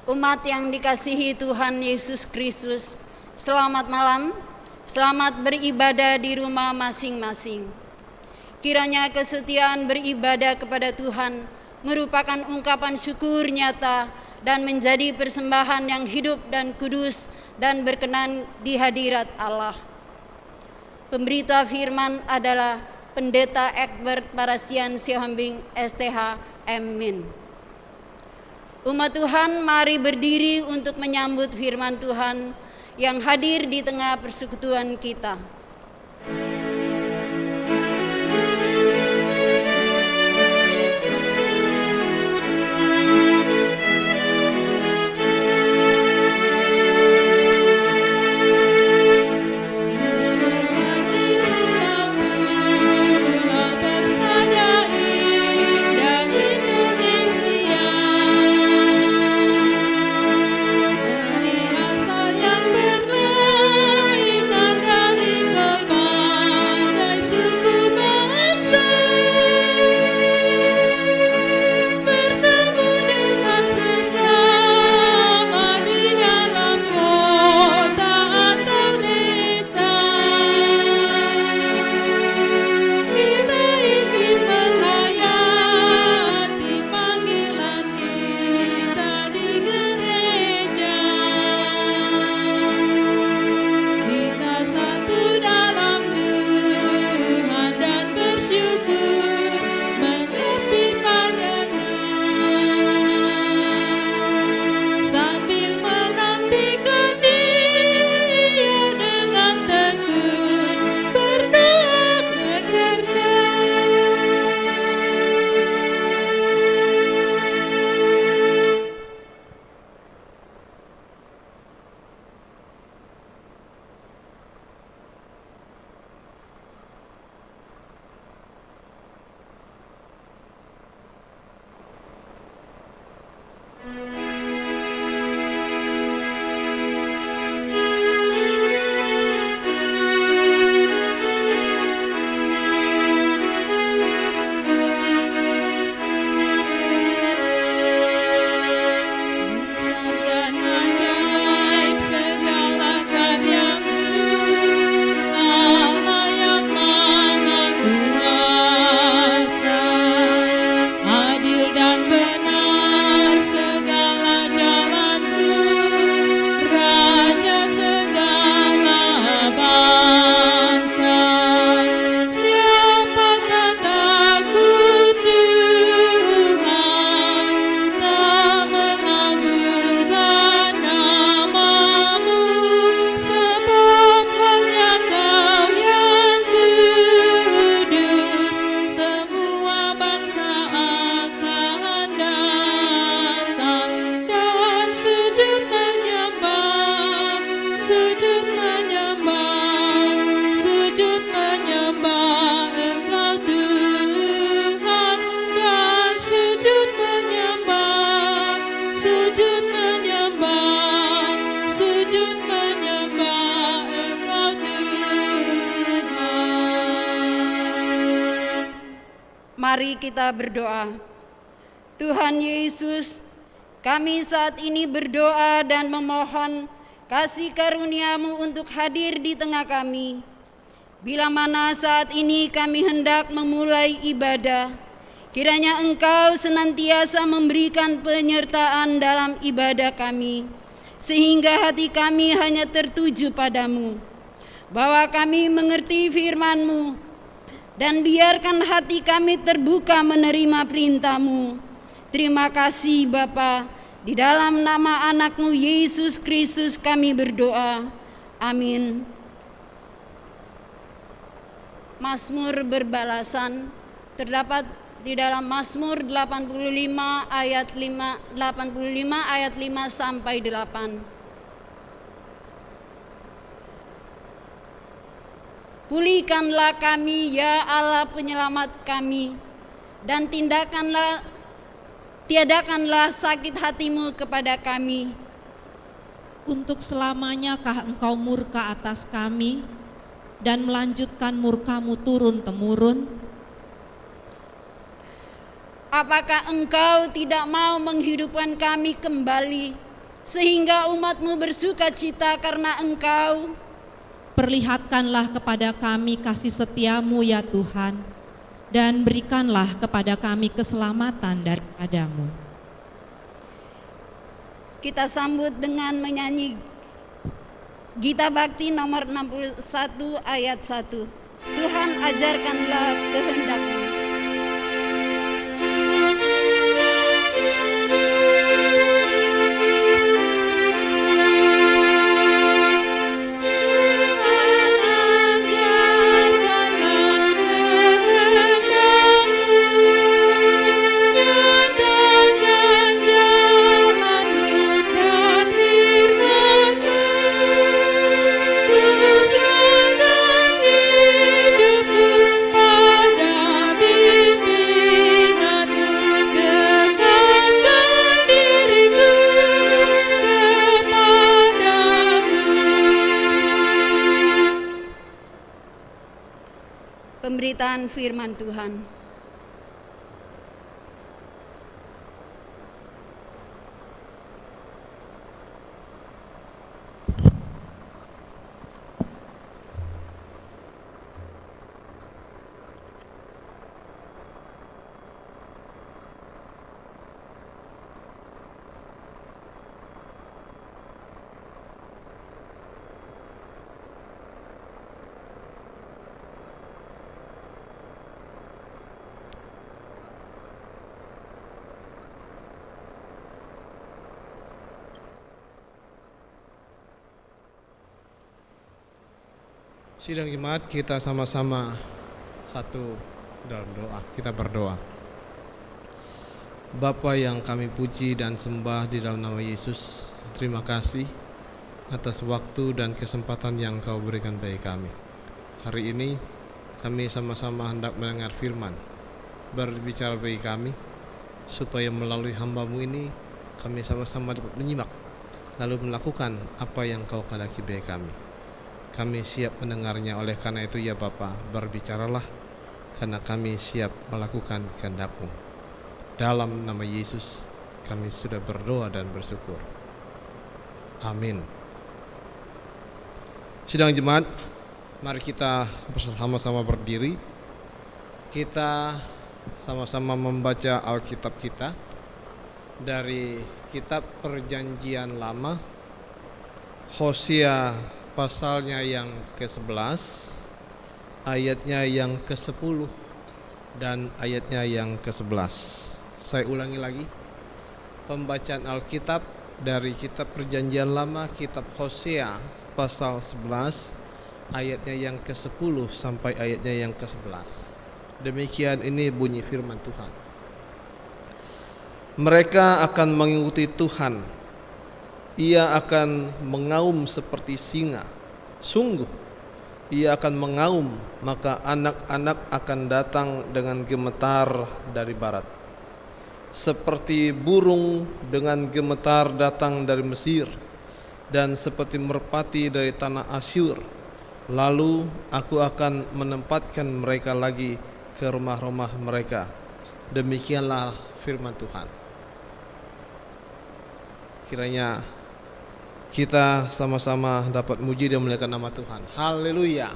Umat yang dikasihi Tuhan Yesus Kristus, selamat malam, selamat beribadah di rumah masing-masing. Kiranya kesetiaan beribadah kepada Tuhan merupakan ungkapan syukur nyata dan menjadi persembahan yang hidup dan kudus dan berkenan di hadirat Allah. Pemberita firman adalah Pendeta Egbert Parasian Siohambing STH Min. Umat Tuhan, mari berdiri untuk menyambut firman Tuhan yang hadir di tengah persekutuan kita. Mari kita berdoa. Tuhan Yesus, kami saat ini berdoa dan memohon kasih karunia-Mu untuk hadir di tengah kami. Bila mana saat ini kami hendak memulai ibadah, kiranya Engkau senantiasa memberikan penyertaan dalam ibadah kami, sehingga hati kami hanya tertuju padamu, bahwa kami mengerti firman-Mu, dan biarkan hati kami terbuka menerima perintah-Mu. Terima kasih Bapa, di dalam nama anak-Mu Yesus Kristus kami berdoa. Amin. Mazmur berbalasan terdapat di dalam Mazmur 85 ayat 5 sampai 8. Pulihkanlah kami ya Allah penyelamat kami, dan tiadakanlah sakit hati-Mu kepada kami. Untuk selamanyakah Engkau murka atas kami dan melanjutkan murka-Mu turun-temurun? Apakah Engkau tidak mau menghidupkan kami kembali sehingga umat-Mu bersuka cita karena Engkau. Perlihatkanlah kepada kami kasih setia-Mu ya Tuhan, dan berikanlah kepada kami keselamatan daripada-Mu. Kita sambut dengan menyanyi Gita Bakti nomor 61 ayat 1. Tuhan ajarkanlah kehendak-Mu. Pemberitaan firman Tuhan. Sidang jemaat, kita sama-sama satu dalam doa. Kita berdoa. Bapa yang kami puji dan sembah di dalam nama Yesus, terima kasih atas waktu dan kesempatan yang Kau berikan bagi kami. Hari ini kami sama-sama hendak mendengar firman. Berbicara bagi kami, supaya melalui hamba-Mu ini kami sama-sama dapat menyimak, lalu melakukan apa yang Kau kehendaki bagi kami. Kami siap mendengarnya, oleh karena itu ya Bapa, berbicaralah, karena kami siap melakukan kehendak-Mu. Dalam nama Yesus kami sudah berdoa dan bersyukur. Amin. Sidang jemaat, mari kita bersama-sama berdiri. Kita sama-sama membaca Alkitab kita dari kitab Perjanjian Lama, Hosea pasalnya yang ke-11, ayatnya yang ke-10 dan ayatnya yang ke-11. Saya ulangi lagi, pembacaan Alkitab dari kitab Perjanjian Lama, kitab Hosea pasal 11, ayatnya yang ke-10 sampai ayatnya yang ke-11. Demikian ini bunyi firman Tuhan. Mereka akan mengikuti Tuhan. Ia akan mengaum seperti singa. Sungguh, ia akan mengaum, maka anak-anak akan datang dengan gemetar dari barat. Seperti burung dengan gemetar datang dari Mesir, dan seperti merpati dari tanah Asyur. Lalu aku akan menempatkan mereka lagi ke rumah-rumah mereka. Demikianlah firman Tuhan. Kiranya kita sama-sama dapat muji dan memuliakan nama Tuhan. Haleluya.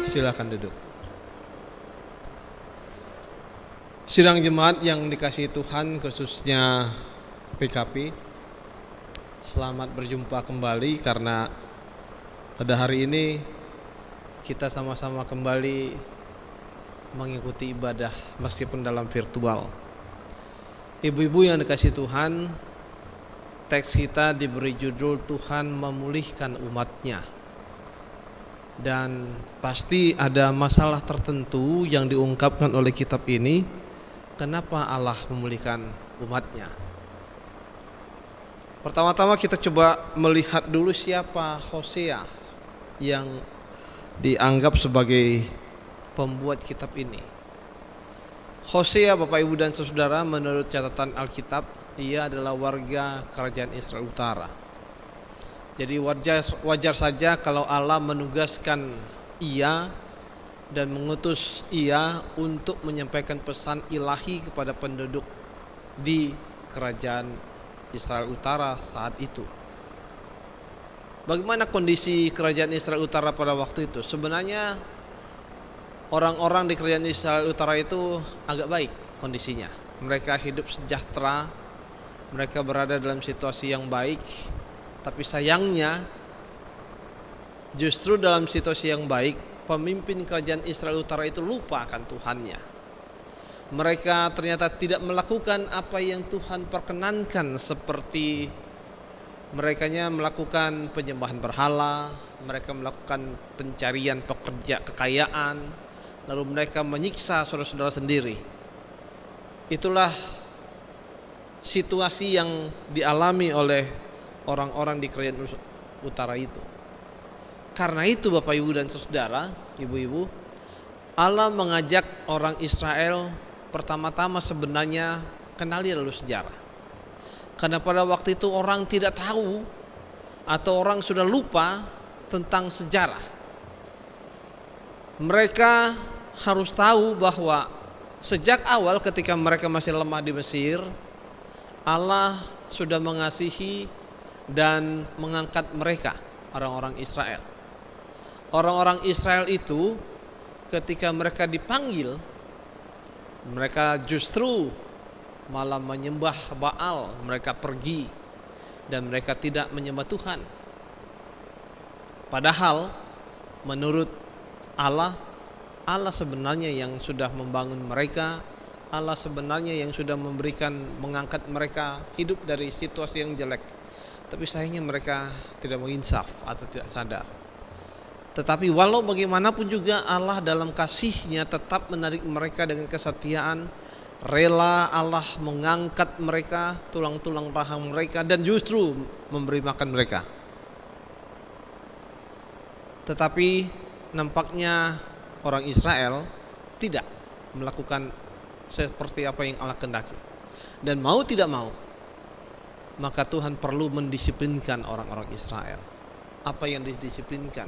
Silakan duduk. Sidang jemaat yang dikasihi Tuhan, khususnya PKP, selamat berjumpa kembali, karena pada hari ini kita sama-sama kembali mengikuti ibadah meskipun dalam virtual. Ibu-ibu yang dikasihi Tuhan, teks kita diberi judul Tuhan memulihkan umatnya. Dan pasti ada masalah tertentu yang diungkapkan oleh kitab ini. Kenapa Allah memulihkan umatnya? Pertama-tama kita coba melihat dulu siapa Hosea yang dianggap sebagai pembuat kitab ini. Hosea, Bapak Ibu dan Saudara, menurut catatan Alkitab, ia adalah warga kerajaan Israel Utara. Jadi wajar saja kalau Allah menugaskan ia dan mengutus ia untuk menyampaikan pesan ilahi kepada penduduk di kerajaan Israel Utara saat itu. Bagaimana kondisi kerajaan Israel Utara pada waktu itu? Sebenarnya orang-orang di kerajaan Israel Utara itu agak baik kondisinya. Mereka hidup sejahtera, mereka berada dalam situasi yang baik. Tapi sayangnya justru dalam situasi yang baik, pemimpin kerajaan Israel Utara itu lupa akan Tuhannya. Mereka ternyata tidak melakukan apa yang Tuhan perkenankan, seperti merekanya melakukan penyembahan berhala, mereka melakukan pencarian pekerja kekayaan, lalu mereka menyiksa saudara-saudara sendiri. Itulah situasi yang dialami oleh orang-orang di kerajaan utara itu. Karena itu Bapak Ibu dan Saudara, Ibu-ibu, Allah mengajak orang Israel pertama-tama sebenarnya kenali dulu sejarah. Karena pada waktu itu orang tidak tahu atau orang sudah lupa tentang sejarah. Mereka harus tahu bahwa sejak awal ketika mereka masih lemah di Mesir, Allah sudah mengasihi dan mengangkat mereka, orang-orang Israel. Orang-orang Israel itu ketika mereka dipanggil, mereka justru malah menyembah Baal. Mereka pergi dan mereka tidak menyembah Tuhan. Padahal menurut Allah, Allah sebenarnya yang sudah membangun mereka, Allah sebenarnya yang sudah mengangkat mereka hidup dari situasi yang jelek. Tapi sayangnya mereka tidak menginsaf atau tidak sadar. Tetapi walau bagaimanapun juga Allah dalam kasih-Nya tetap menarik mereka dengan kesetiaan. Rela Allah mengangkat mereka, tulang-tulang rahang mereka, dan justru memberi makan mereka. Tetapi nampaknya orang Israel tidak melakukan seperti apa yang Allah kehendaki. Dan mau tidak mau, maka Tuhan perlu mendisiplinkan orang-orang Israel. Apa yang didisiplinkan?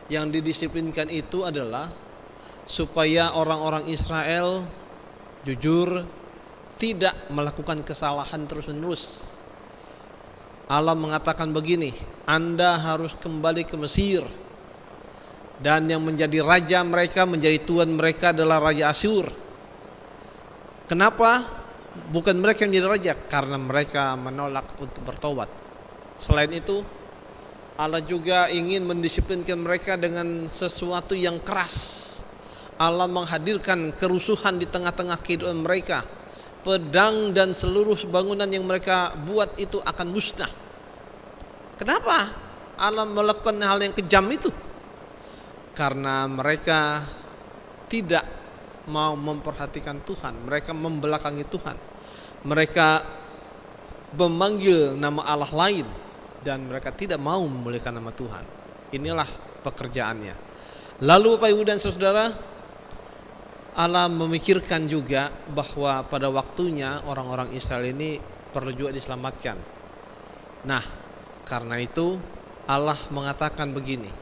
Yang didisiplinkan itu adalah supaya orang-orang Israel jujur, tidak melakukan kesalahan terus-menerus. Allah mengatakan begini, Anda harus kembali ke Mesir, dan yang menjadi raja mereka, menjadi tuan mereka adalah Raja Asyur. Kenapa? Bukan mereka yang menjadi raja, karena mereka menolak untuk bertobat. Selain itu, Allah juga ingin mendisiplinkan mereka dengan sesuatu yang keras. Allah menghadirkan kerusuhan di tengah-tengah kehidupan mereka. Pedang dan seluruh bangunan yang mereka buat itu akan musnah. Kenapa Allah melakukan hal yang kejam itu? Karena mereka tidak mau memperhatikan Tuhan. Mereka membelakangi Tuhan. Mereka memanggil nama Allah lain, dan mereka tidak mau memuliakan nama Tuhan. Inilah pekerjaannya. Lalu Bapak Ibu dan Saudara, Allah memikirkan juga bahwa pada waktunya orang-orang Israel ini perlu juga diselamatkan. Nah, karena itu Allah mengatakan begini,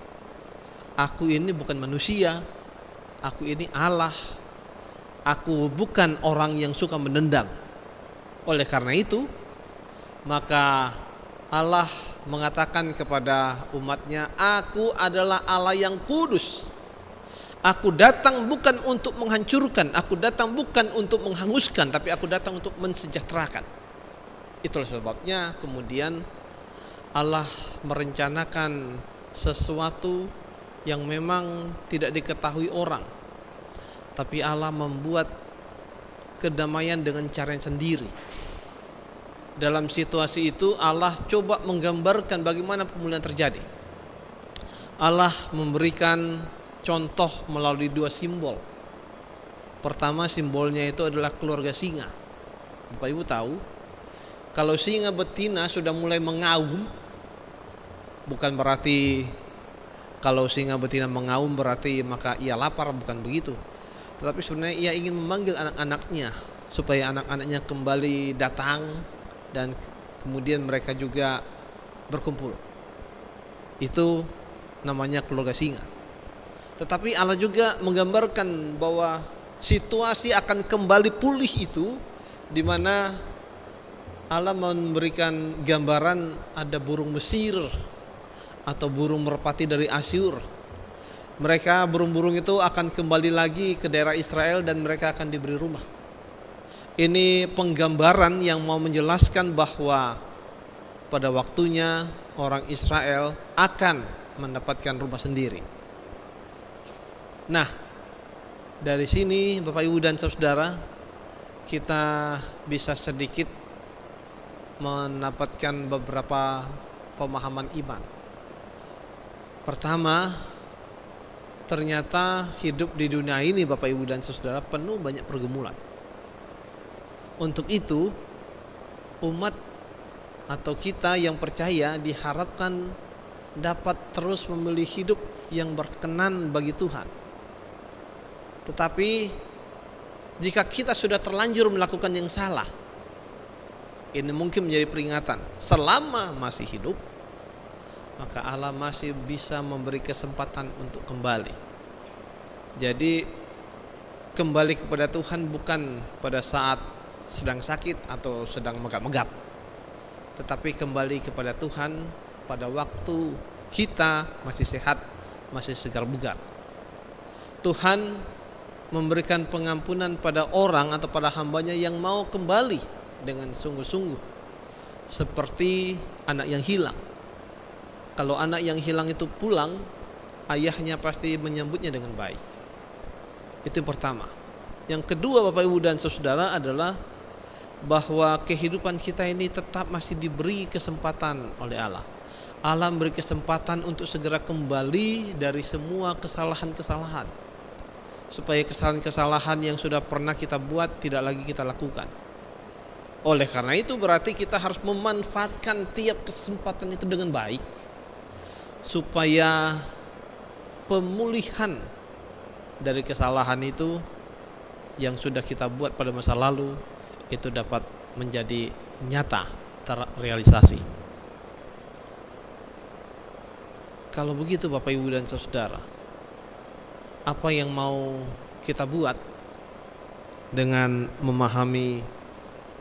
Aku ini bukan manusia, Aku ini Allah. Aku bukan orang yang suka menendang. Oleh karena itu, maka Allah mengatakan kepada umatnya, Aku adalah Allah yang kudus. Aku datang bukan untuk menghancurkan, aku datang bukan untuk menghanguskan, tapi aku datang untuk mensejahterakan. Itulah sebabnya kemudian Allah merencanakan sesuatu yang memang tidak diketahui orang, tapi Allah membuat kedamaian dengan caranya sendiri. Dalam situasi itu Allah coba menggambarkan bagaimana pemulihan terjadi. Allah memberikan contoh melalui dua simbol. Pertama, simbolnya itu adalah keluarga singa. Bapak Ibu tahu, kalau singa betina sudah mulai mengaum, bukan berarti kalau singa betina mengaum berarti maka ia lapar, bukan begitu. Tetapi sebenarnya ia ingin memanggil anak-anaknya supaya anak-anaknya kembali datang dan kemudian mereka juga berkumpul. Itu namanya keluarga singa. Tetapi Allah juga menggambarkan bahwa situasi akan kembali pulih itu, di mana Allah memberikan gambaran ada burung Mesir atau burung merpati dari Asyur. Mereka burung-burung itu akan kembali lagi ke daerah Israel dan mereka akan diberi rumah. Ini penggambaran yang mau menjelaskan bahwa pada waktunya orang Israel akan mendapatkan rumah sendiri. Nah, dari sini Bapak Ibu dan Saudara, kita bisa sedikit mendapatkan beberapa pemahaman iman. Pertama, ternyata hidup di dunia ini Bapak Ibu dan Saudara penuh banyak pergumulan. Untuk itu, umat atau kita yang percaya diharapkan dapat terus memilih hidup yang berkenan bagi Tuhan. Tetapi jika kita sudah terlanjur melakukan yang salah, ini mungkin menjadi peringatan. Selama masih hidup, maka Allah masih bisa memberi kesempatan untuk kembali. Jadi kembali kepada Tuhan bukan pada saat sedang sakit atau sedang megap-megap, tetapi kembali kepada Tuhan pada waktu kita masih sehat, masih segar bugar. Tuhan memberikan pengampunan pada orang atau pada hambanya yang mau kembali dengan sungguh-sungguh, seperti anak yang hilang. Kalau anak yang hilang itu pulang, ayahnya pasti menyambutnya dengan baik. Itu yang pertama. Yang kedua Bapak Ibu dan Saudara adalah bahwa kehidupan kita ini tetap masih diberi kesempatan oleh Allah. Allah memberi kesempatan untuk segera kembali dari semua kesalahan-kesalahan, supaya kesalahan-kesalahan yang sudah pernah kita buat tidak lagi kita lakukan. Oleh karena itu berarti kita harus memanfaatkan tiap kesempatan itu dengan baik, supaya pemulihan dari kesalahan itu yang sudah kita buat pada masa lalu itu dapat menjadi nyata, terrealisasi. Kalau begitu Bapak Ibu dan Saudara, apa yang mau kita buat dengan memahami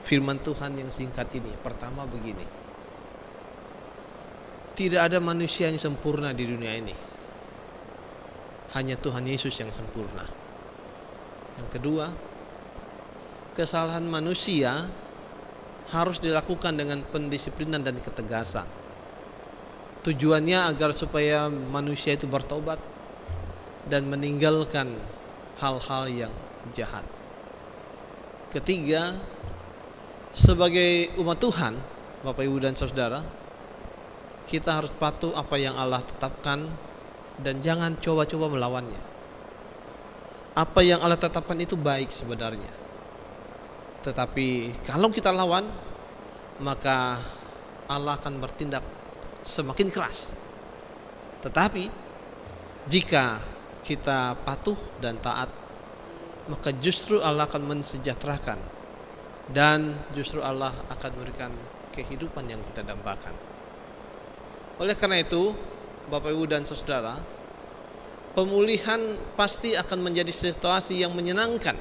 firman Tuhan yang singkat ini? Pertama begini, tidak ada manusia yang sempurna di dunia ini, hanya Tuhan Yesus yang sempurna. Yang kedua, kesalahan manusia harus dilakukan dengan pendisiplinan dan ketegasan. Tujuannya agar supaya manusia itu bertobat dan meninggalkan hal-hal yang jahat. Ketiga, sebagai umat Tuhan, Bapak Ibu dan Saudara, kita harus patuh apa yang Allah tetapkan dan jangan coba-coba melawannya. Apa yang Allah tetapkan itu baik sebenarnya, tetapi kalau kita lawan, maka Allah akan bertindak semakin keras. Tetapi jika kita patuh dan taat, maka justru Allah akan mensejahterakan dan justru Allah akan memberikan kehidupan yang kita dambakan. Oleh karena itu, Bapak Ibu dan Saudara, pemulihan pasti akan menjadi situasi yang menyenangkan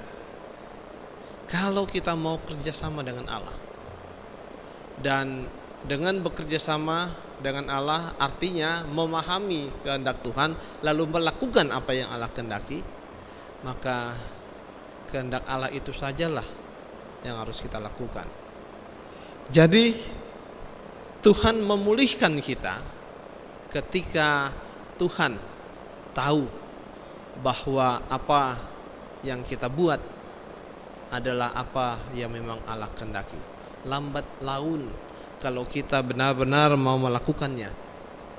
kalau kita mau kerjasama dengan Allah. Dan dengan bekerja sama dengan Allah artinya memahami kehendak Tuhan lalu melakukan apa yang Allah kehendaki, maka kehendak Allah itu sajalah yang harus kita lakukan. Jadi Tuhan memulihkan kita ketika Tuhan tahu bahwa apa yang kita buat adalah apa yang memang Allah kehendaki. Lambat laun kalau kita benar-benar mau melakukannya,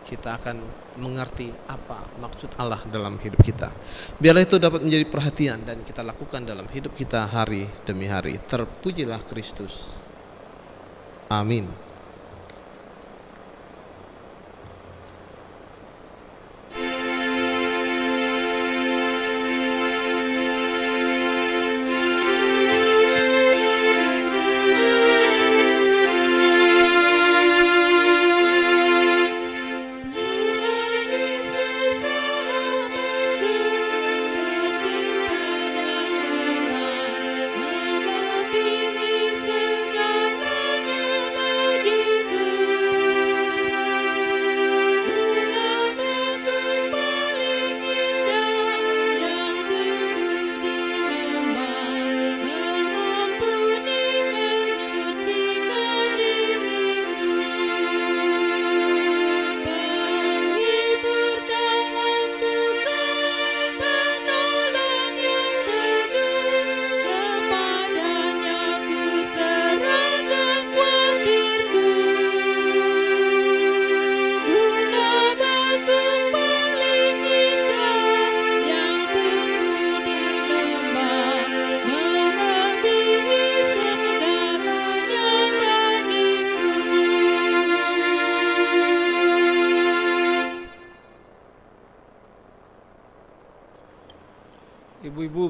kita akan mengerti apa maksud Allah dalam hidup kita. Biarlah itu dapat menjadi perhatian dan kita lakukan dalam hidup kita hari demi hari. Terpujilah Kristus. Amin.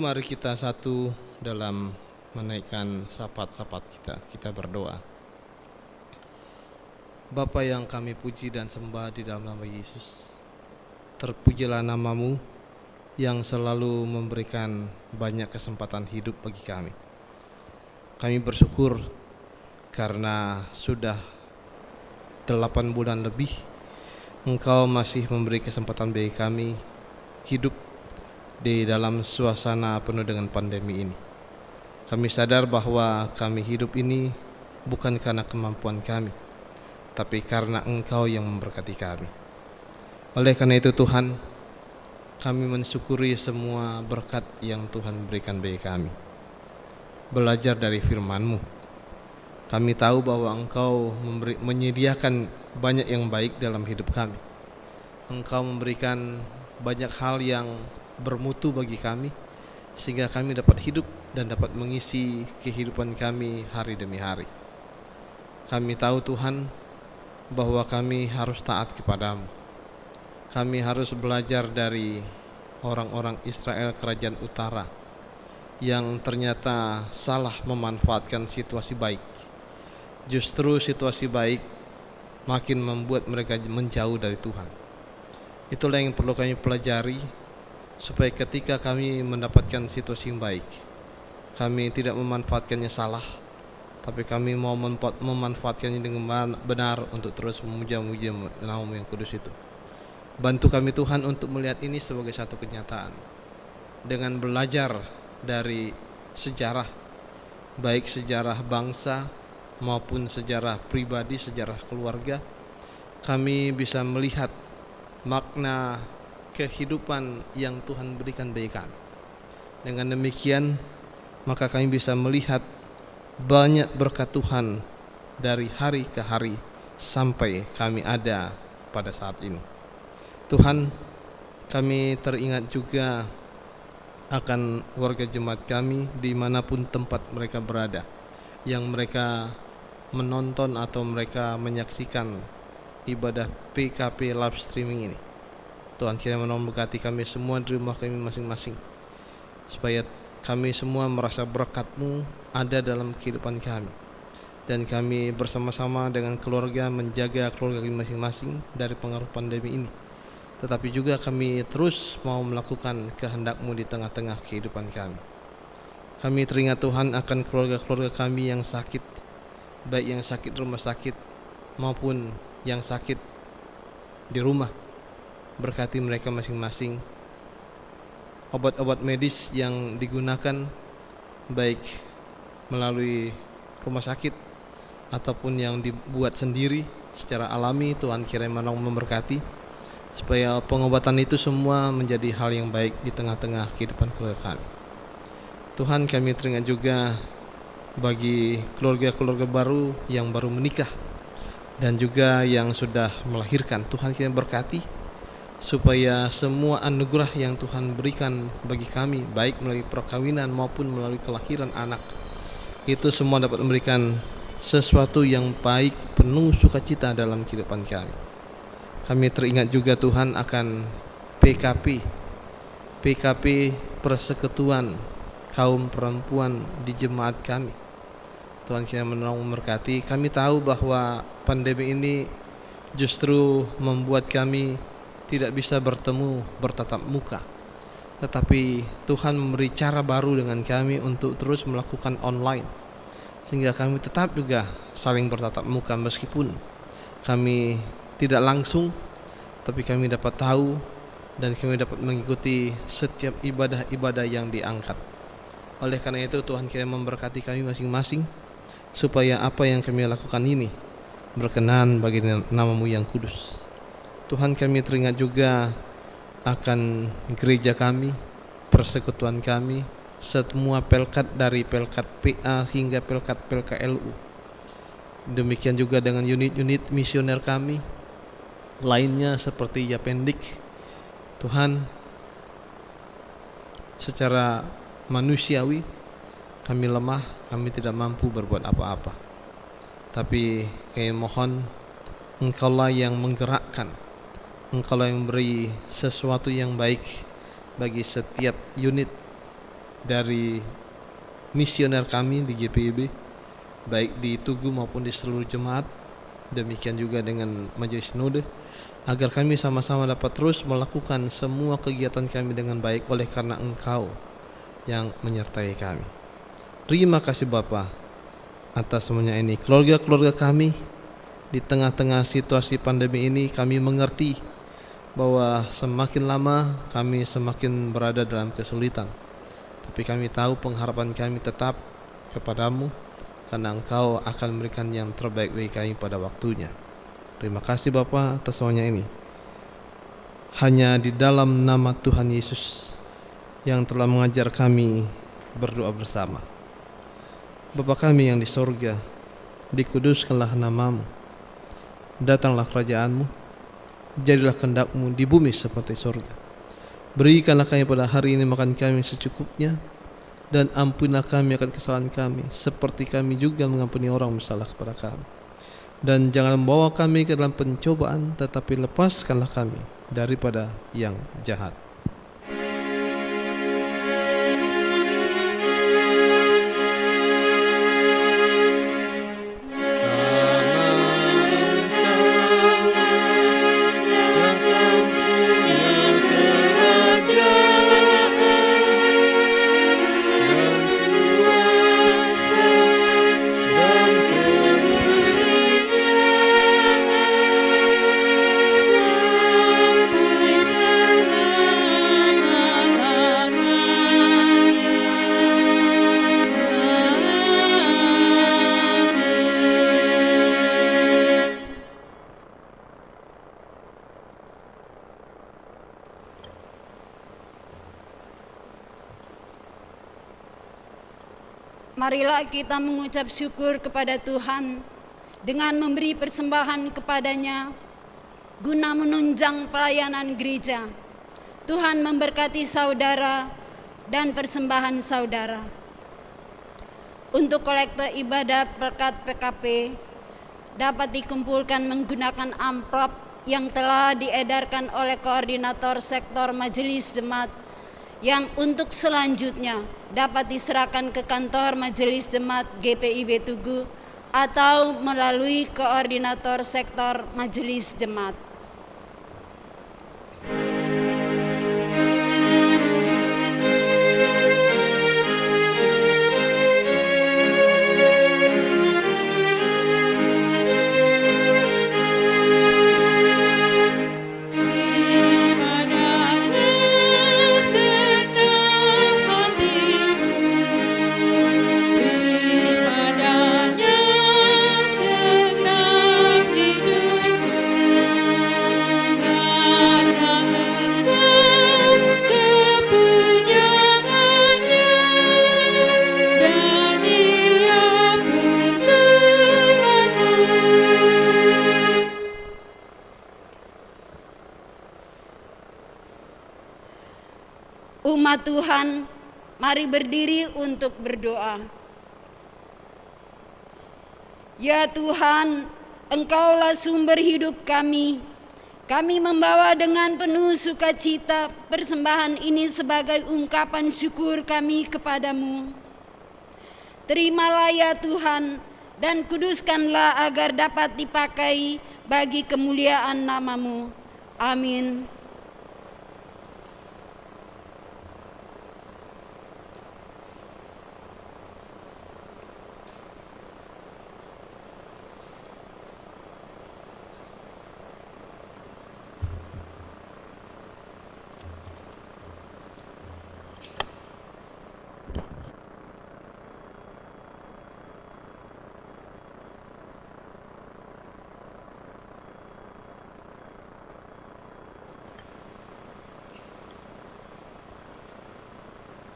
mari kita satu dalam menaikkan syafaat-syafaat kita. Kita berdoa. Bapa yang kami puji dan sembah di dalam nama Yesus, terpujilah namamu yang selalu memberikan banyak kesempatan hidup bagi kami. Kami bersyukur karena sudah 8 bulan lebih Engkau masih memberi kesempatan bagi kami hidup di dalam suasana penuh dengan pandemi ini. Kami sadar bahwa kami hidup ini bukan karena kemampuan kami, tapi karena Engkau yang memberkati kami. Oleh karena itu Tuhan, kami mensyukuri semua berkat yang Tuhan berikan bagi kami. Belajar dari firman-Mu, kami tahu bahwa Engkau menyediakan banyak yang baik dalam hidup kami. Engkau memberikan banyak hal yang bermutu bagi kami, sehingga kami dapat hidup dan dapat mengisi kehidupan kami hari demi hari. Kami tahu Tuhan bahwa kami harus taat kepadamu. Kami harus belajar dari orang-orang Israel kerajaan utara yang ternyata salah memanfaatkan situasi baik. Justru situasi baik makin membuat mereka menjauh dari Tuhan. Itulah yang perlu kami pelajari, supaya ketika kami mendapatkan situasi yang baik, kami tidak memanfaatkannya salah, tapi kami mau memanfaatkannya dengan benar untuk terus memuja-muja nama-Mu yang kudus itu. Bantu kami Tuhan untuk melihat ini sebagai satu kenyataan. Dengan belajar dari sejarah, baik sejarah bangsa maupun sejarah pribadi, sejarah keluarga, kami bisa melihat makna kehidupan yang Tuhan berikan bagi kami. Dengan demikian, maka kami bisa melihat banyak berkat Tuhan dari hari ke hari sampai kami ada pada saat ini. Tuhan, kami teringat juga akan warga jemaat kami dimanapun tempat mereka berada, yang mereka menonton atau mereka menyaksikan ibadah PKP live streaming ini. Tuhan kiranya memberkati kami semua di rumah kami masing-masing, supaya kami semua merasa berkat-Mu ada dalam kehidupan kami, dan kami bersama-sama dengan keluarga menjaga keluarga kami masing-masing dari pengaruh pandemi ini. Tetapi juga kami terus mau melakukan kehendak-Mu di tengah-tengah kehidupan kami. Kami teringat Tuhan akan keluarga-keluarga kami yang sakit, baik yang sakit rumah sakit maupun yang sakit di rumah. Berkati mereka masing-masing. Obat-obat medis yang digunakan baik melalui rumah sakit ataupun yang dibuat sendiri secara alami, Tuhan kiranya memberkati, supaya pengobatan itu semua menjadi hal yang baik di tengah-tengah kehidupan keluarga kami. Tuhan, kami teringat juga bagi keluarga-keluarga baru yang baru menikah dan juga yang sudah melahirkan. Tuhan kiranya berkati, supaya semua anugerah yang Tuhan berikan bagi kami, baik melalui perkawinan maupun melalui kelahiran anak, itu semua dapat memberikan sesuatu yang baik, penuh sukacita dalam kehidupan kami. Kami teringat juga Tuhan akan PKP persekutuan kaum perempuan di jemaat kami. Tuhan kiranya menolong memberkati. Kami tahu bahwa pandemi ini justru membuat kami tidak bisa bertemu bertatap muka, tetapi Tuhan memberi cara baru dengan kami untuk terus melakukan online, sehingga kami tetap juga saling bertatap muka meskipun kami tidak langsung, tapi kami dapat tahu dan kami dapat mengikuti setiap ibadah-ibadah yang diangkat. Oleh karena itu Tuhan kiranya memberkati kami masing-masing, supaya apa yang kami lakukan ini berkenan bagi nama-Mu yang kudus. Tuhan, kami teringat juga akan gereja kami, persekutuan kami, semua pelkat dari pelkat PA hingga pelkat PLKLU. Demikian juga dengan unit-unit misioner kami lainnya seperti Yapendik. Tuhan, secara manusiawi kami lemah, kami tidak mampu berbuat apa-apa. Tapi kami mohon Engkaulah yang menggerakkan, Engkaulah yang memberi sesuatu yang baik bagi setiap unit dari misioner kami di GPIB, baik di Tugu maupun di seluruh jemaat, demikian juga dengan Majelis Sinode, agar kami sama-sama dapat terus melakukan semua kegiatan kami dengan baik oleh karena Engkau yang menyertai kami. Terima kasih Bapa atas semuanya ini. Keluarga-keluarga kami di tengah-tengah situasi pandemi ini, kami mengerti bahwa semakin lama kami semakin berada dalam kesulitan. Tapi kami tahu pengharapan kami tetap kepadamu, karena Engkau akan memberikan yang terbaik bagi kami pada waktunya. Terima kasih Bapa atas semuanya ini. Hanya di dalam nama Tuhan Yesus yang telah mengajar kami berdoa bersama. Bapa kami yang di sorga, dikuduskanlah namamu. Datanglah kerajaanmu, jadilah kehendak-Mu di bumi seperti sorga. Berikanlah kami pada hari ini makan kami secukupnya, dan ampunilah kami akan kesalahan kami, seperti kami juga mengampuni orang bersalah kepada kami. Dan jangan membawa kami ke dalam pencobaan, tetapi lepaskanlah kami daripada yang jahat. Marilah kita mengucap syukur kepada Tuhan dengan memberi persembahan kepadanya guna menunjang pelayanan gereja. Tuhan memberkati saudara dan persembahan saudara. Untuk kolektor ibadah pekat PKP dapat dikumpulkan menggunakan amplop yang telah diedarkan oleh koordinator sektor Majelis Jemaat, yang untuk selanjutnya dapat diserahkan ke kantor Majelis Jemaat GPIB Tugu atau melalui koordinator sektor Majelis Jemaat. Umat Tuhan, mari berdiri untuk berdoa. Ya Tuhan, Engkaulah sumber hidup kami. Kami membawa dengan penuh sukacita persembahan ini sebagai ungkapan syukur kami kepadamu. Terimalah ya Tuhan, dan kuduskanlah agar dapat dipakai bagi kemuliaan namamu. Amin.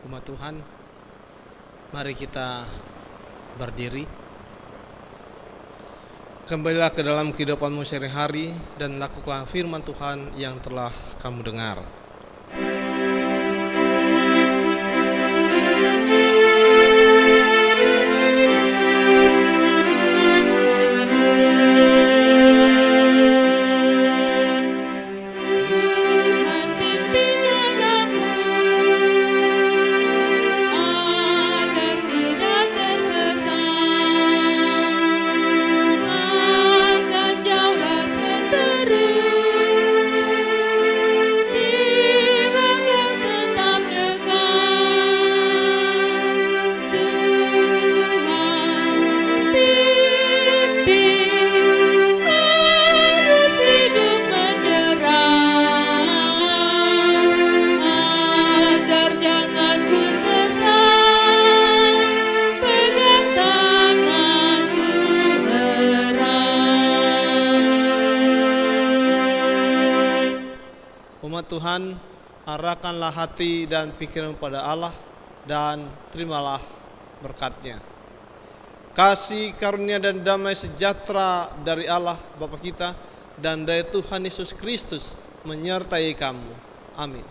Umat Tuhan, mari kita berdiri. Kembalilah ke dalam kehidupanmu sehari-hari dan lakukanlah firman Tuhan yang telah kamu dengar. firman Tuhan, arahkanlah hati dan pikiran pada Allah dan terimalah berkat-Nya. Kasih karunia dan damai sejahtera dari Allah Bapa kita dan dari Tuhan Yesus Kristus menyertai kamu. Amin.